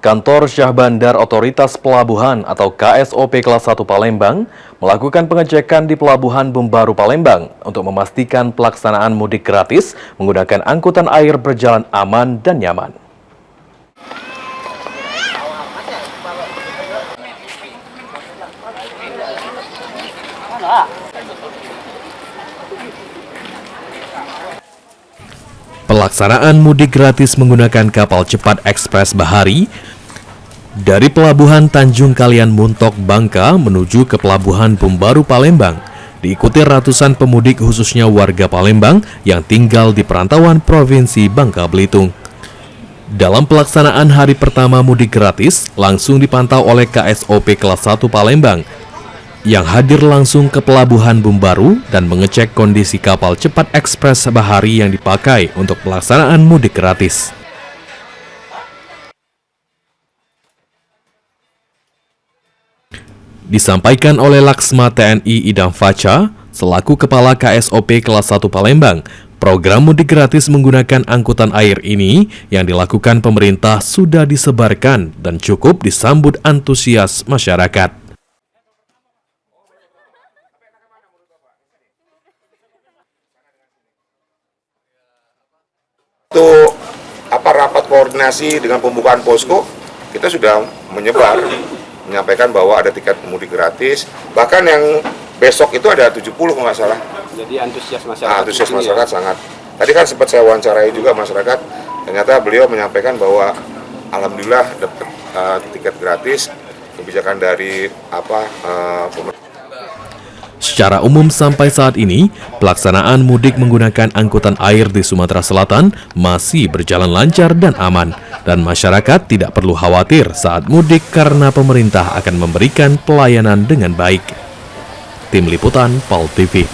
Kantor Syah Bandar Otoritas Pelabuhan atau KSOP Kelas 1 Palembang melakukan pengecekan di Pelabuhan Bumbaru Palembang untuk memastikan pelaksanaan mudik gratis menggunakan angkutan air berjalan aman dan nyaman. Pelaksanaan mudik gratis menggunakan kapal cepat ekspres Bahari dari Pelabuhan Tanjung Kalian Muntok, Bangka menuju ke Pelabuhan Bumbaru Palembang diikuti ratusan pemudik khususnya warga Palembang yang tinggal di perantauan Provinsi Bangka Belitung. Dalam pelaksanaan hari pertama mudik gratis langsung dipantau oleh KSOP Kelas 1 Palembang yang hadir langsung ke Pelabuhan Bumbaru dan mengecek kondisi kapal cepat ekspres Bahari yang dipakai untuk pelaksanaan mudik gratis. Disampaikan oleh Laksma TNI Idam Faca, selaku Kepala KSOP Kelas 1 Palembang, program mudik gratis menggunakan angkutan air ini yang dilakukan pemerintah sudah disebarkan dan cukup disambut antusias masyarakat. Untuk rapat koordinasi dengan pembukaan posko, kita sudah menyampaikan bahwa ada tiket mudik gratis. Bahkan yang besok itu ada 70 kalau nggak salah. Jadi antusias masyarakat. Antusias masyarakat sangat. Tadi kan sempat saya wawancarai juga masyarakat. Ternyata beliau menyampaikan bahwa alhamdulillah dapat tiket gratis. Kebijakan dari pemerintah. Secara umum sampai saat ini, pelaksanaan mudik menggunakan angkutan air di Sumatera Selatan masih berjalan lancar dan aman, dan masyarakat tidak perlu khawatir saat mudik karena pemerintah akan memberikan pelayanan dengan baik. Tim Liputan PAL TV.